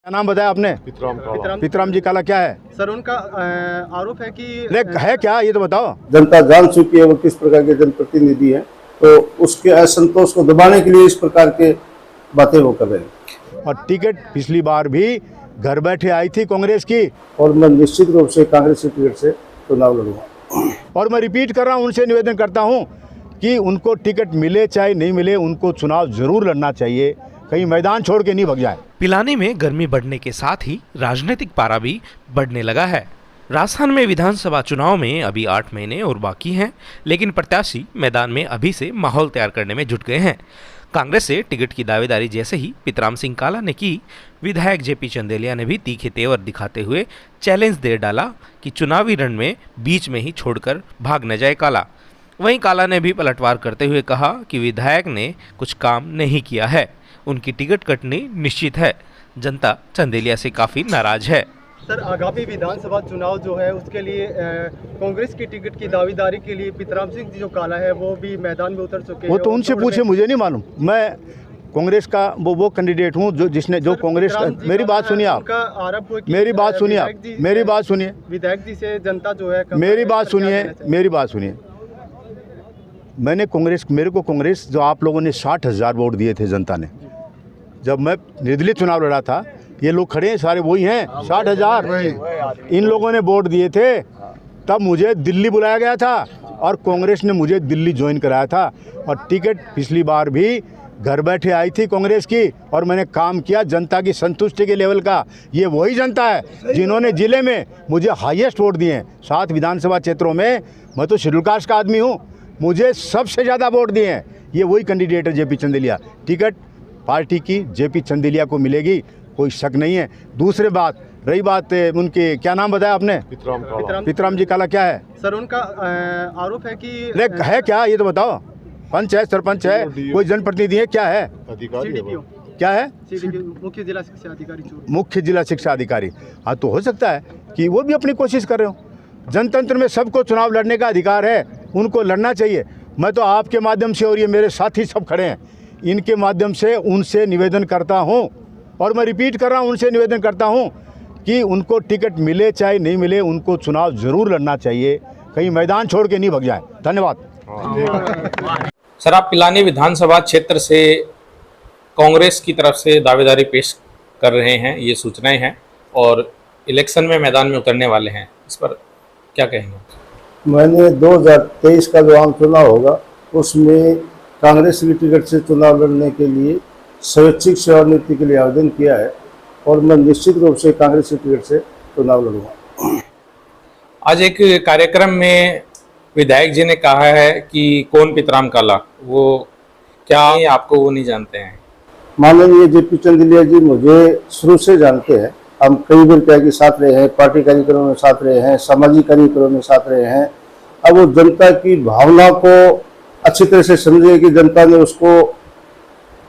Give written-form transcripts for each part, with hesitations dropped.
क्या नाम बताया आपने? पितराम जी काला क्या है सर? उनका आरोप है कि है क्या, ये तो बताओ। जनता जान चुकी है वो किस प्रकार के जनप्रतिनिधि हैं, तो उसके असंतोष को दबाने के लिए इस प्रकार के बातें वो कर रहे हैं। और टिकट पिछली बार भी घर बैठे आई थी कांग्रेस की, और मैं निश्चित रूप से कांग्रेस की टिकट से चुनाव लड़ूंगा। और मैं रिपीट कर रहा हूँ, उनसे निवेदन करता हूँ कि उनको टिकट मिले चाहे नहीं मिले, उनको चुनाव जरूर लड़ना चाहिए, कहीं मैदान छोड़ के नहीं भग जाए। पिलानी में गर्मी बढ़ने के साथ ही राजनीतिक पारा भी बढ़ने लगा है। राजस्थान में विधानसभा चुनाव में अभी 8 महीने और बाकी हैं, लेकिन प्रत्याशी मैदान में अभी से माहौल तैयार करने में जुट गए हैं। कांग्रेस से टिकट की दावेदारी जैसे ही पितराम सिंह काला ने की, विधायक जेपी चंदेलिया ने भी तीखे तेवर दिखाते हुए चैलेंज दे डाला कि चुनावी रण में बीच में ही छोड़कर भाग न जाए काला। वहीं काला ने भी पलटवार करते हुए कहा कि विधायक ने कुछ काम नहीं किया है, उनकी टिकट कटनी निश्चित है। जनता चंदेलिया से काफ़ी नाराज है। सर, आगामी विधानसभा चुनाव जो है उसके लिए कांग्रेस की टिकट की दावेदारी के लिए पितराम सिंह जी जो काला है वो भी मैदान में उतर चुके हैं। वो तो उनसे पूछे, मुझे नहीं मालूम। मैं कांग्रेस का वो कैंडिडेट हूँ जो कांग्रेस का। मेरी बात सुनिए आप, मेरी बात सुनिए आप, मेरी बात सुनिए। विधायक जी से जनता जो है मेरी बात सुनिए। मैंने कांग्रेस, मेरे को कांग्रेस जो आप लोगों ने 60,000 वोट दिए थे जनता ने, जब मैं निर्दलीय चुनाव लड़ा था, ये लोग खड़े हैं सारे वही हैं, 60,000 इन लोगों ने वोट दिए थे। तब मुझे दिल्ली बुलाया गया था और कांग्रेस ने मुझे दिल्ली ज्वाइन कराया था, और टिकट पिछली बार भी घर बैठे आई थी कांग्रेस की, और मैंने काम किया जनता की संतुष्टि के लेवल का। ये वही जनता है जिन्होंने जिले में मुझे हाईएस्ट वोट दिए हैं। 7 विधानसभा क्षेत्रों में मैं तो शेड्यूल कास्ट का आदमी हूँ, मुझे सबसे ज़्यादा वोट दिए हैं। ये वही कैंडिडेट है जेपी चंदेलिया। टिकट पार्टी की जेपी चंदेलिया को मिलेगी, कोई शक नहीं है। दूसरी बात, रही बात उनके, क्या नाम बताया आपने? पितराम जी काला क्या है? सर, उनका आरोप है कि है क्या, ये तो बताओ। पंच है, सरपंच है, कोई जनप्रतिनिधि है, क्या है? CDPO क्या है? मुख्य जिला शिक्षा अधिकारी। मुख्य जिला शिक्षा अधिकारी। हाँ, तो हो सकता है कि वो भी अपनी कोशिश कर रहे हो। जनतंत्र में सबको चुनाव लड़ने का अधिकार है, उनको लड़ना चाहिए। मैं तो आपके माध्यम से, और ये मेरे साथी सब खड़े हैं, इनके माध्यम से उनसे निवेदन करता हूं, और मैं रिपीट कर रहा हूं, उनसे निवेदन करता हूं कि उनको टिकट मिले चाहे नहीं मिले, उनको चुनाव जरूर लड़ना चाहिए, कहीं मैदान छोड़ के नहीं भग जाए। धन्यवाद। सर, आप पिलानी विधानसभा क्षेत्र से कांग्रेस की तरफ से दावेदारी पेश कर रहे हैं, ये सूचनाएं हैं, और इलेक्शन में मैदान में उतरने वाले हैं, इस पर क्या कहेंगे? मैंने 2023 का जो आम चुनाव होगा उसमें कांग्रेस की टिकट से चुनाव लड़ने के लिए स्वैच्छिक सेवानिवृत्ति के लिए आवेदन किया है, और मैं निश्चित रूप से कांग्रेस की टिकट से चुनाव लड़ूंगा। आज एक कार्यक्रम में विधायक जी ने कहा है कि कौन पितराम काला, वो क्या आपको वो नहीं जानते हैं? माननीय जेपी चंदेलिया जी मुझे शुरू से जानते हैं, हम कई बार क्या कि साथ रहे हैं, पार्टी कार्यक्रमों में साथ रहे हैं, सामाजिक कार्यक्रमों में साथ रहे हैं। अब वो जनता की भावना को अच्छी तरह से समझे कि जनता ने उसको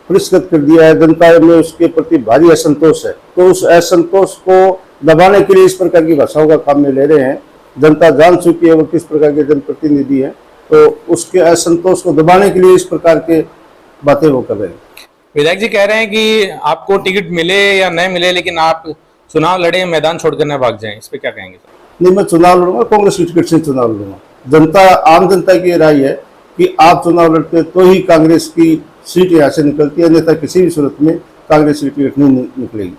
पुरस्कृत कर दिया है, जनता में उसके प्रति भारी असंतोष है, तो उस असंतोष को दबाने के लिए इस प्रकार की भाषाओं का काम में ले रहे हैं। जनता जान चुकी है वो किस प्रकार के जनप्रतिनिधि हैं, तो उसके असंतोष को दबाने के लिए इस प्रकार के बातें वो कर रहे हैं। विधायक जी कह रहे हैं कि आपको टिकट मिले या नहीं मिले, लेकिन आप चुनाव लड़े, मैदान छोड़कर न भाग जाएं, इस पे क्या कहेंगे? नहीं, मैं चुनाव लड़ूंगा, कांग्रेस की टिकट से चुनाव लड़ूंगा। जनता, आम जनता की राय है कि आप चुनाव लड़ते तो ही कांग्रेस की सीट यहाँ से निकलती है, अन्यथा किसी भी सूरत में कांग्रेस की टिकट नहीं निकलेगी।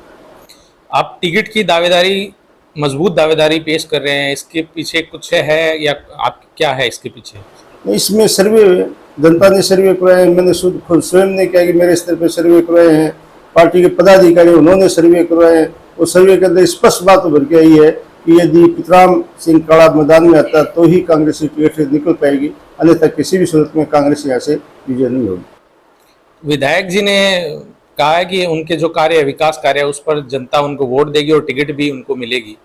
आप टिकट की दावेदारी, मजबूत दावेदारी पेश कर रहे हैं, इसके पीछे कुछ है या आप क्या है इसके पीछे? इसमें सर्वे, जनता ने सर्वे करवाए, मैंने खुद स्वयं ने किया कि मेरे स्तर पर सर्वे करवाए हैं, पार्टी के पदाधिकारी उन्होंने सर्वे करवाए हैं। उस सर्वे के अंदर स्पष्ट बात उभर के आई है कि यदि पितराम सिंह काला मैदान में आता तो ही कांग्रेस की टिकट से निकल पाएगी, अन्यथा किसी भी सूरत में कांग्रेस यहाँ से विजय नहीं होगी। विधायक जी ने कहा है कि उनके जो कार्य है, विकास कार्य है, उस पर जनता उनको वोट देगी और टिकट भी उनको मिलेगी।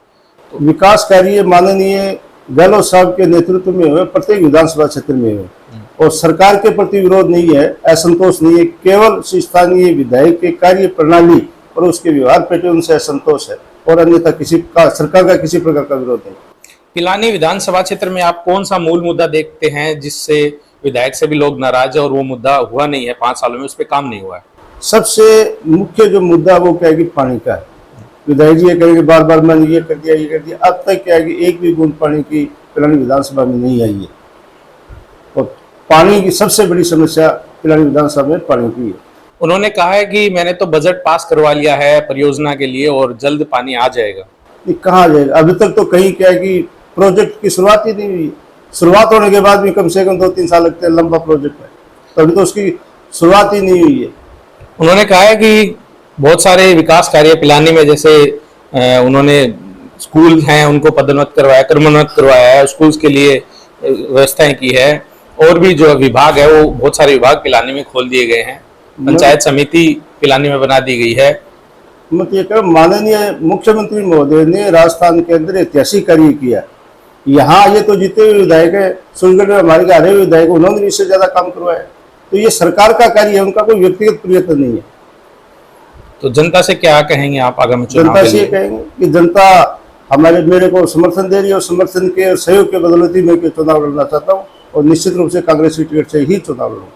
तो विकास कार्य माननीय गहलोत साहब के नेतृत्व में हुए, प्रत्येक विधानसभा क्षेत्र में हुए, और सरकार के प्रति विरोध नहीं है, असंतोष नहीं है, केवल स्थानीय विधायक के कार्य प्रणाली और उसके व्यवहार पैटर्न से असंतोष है, और अन्यथा किसी का, सरकार का किसी प्रकार का विरोध नहीं। पिलानी विधानसभा क्षेत्र में आप कौन सा मूल मुद्दा देखते हैं जिससे विधायक से भी लोग नाराज है और वो मुद्दा हुआ नहीं है, 5 सालों में उस पर काम नहीं हुआ है? सबसे मुख्य जो मुद्दा वो क्या है कि पानी का है। विधायक जी ये करेंगे बार बार मैंने ये कर दिया, अब तक क्या है कि एक भी बूंद पानी की पिलानी विधानसभा में नहीं आई है। और पानी की सबसे बड़ी समस्या पिलानी विधानसभा में पानी की है। उन्होंने कहा है कि मैंने तो बजट पास करवा लिया है परियोजना के लिए और जल्द पानी आ जाएगा। ये कहाँ आ जाएगा? अभी तक तो कहीं क्या है कि प्रोजेक्ट की शुरुआत ही नहीं हुई। शुरुआत होने के बाद भी कम से कम 2-3 साल लगते हैं, लंबा प्रोजेक्ट है, तो अभी तो उसकी शुरुआत ही नहीं हुई है। उन्होंने कहा है कि बहुत सारे विकास कार्य पिलानी में, जैसे उन्होंने स्कूल हैं उनको पदोन्नत करवाया, क्रमोन्नत करवाया है, स्कूल के लिए व्यवस्थाएं की है, और भी जो विभाग है वो बहुत सारे विभाग पिलानी में खोल दिए गए हैं, पंचायत समिति पिलानी में बना दी गई है। मत ये कर, माननीय मुख्यमंत्री महोदय ने राजस्थान के अंदर ऐतिहासिक कार्य किया। यहाँ ये तो जीते हुए विधायक है, सूरजगढ़ में हमारे हारे हुए विधायक, उन्होंने भी इससे ज्यादा काम करवाया। तो ये सरकार का कार्य है, उनका कोई व्यक्तिगत प्रियता नहीं है। तो जनता से क्या कहेंगे आप आगामी चुनाव जनता के से ये लिए? कहेंगे कि जनता मेरे को समर्थन दे रही है, और समर्थन के सहयोग के बदौलत ही मैं चुनाव लड़ना चाहता हूँ, और निश्चित रूप से कांग्रेस की टिकट से ही चुनाव लड़ूंगा।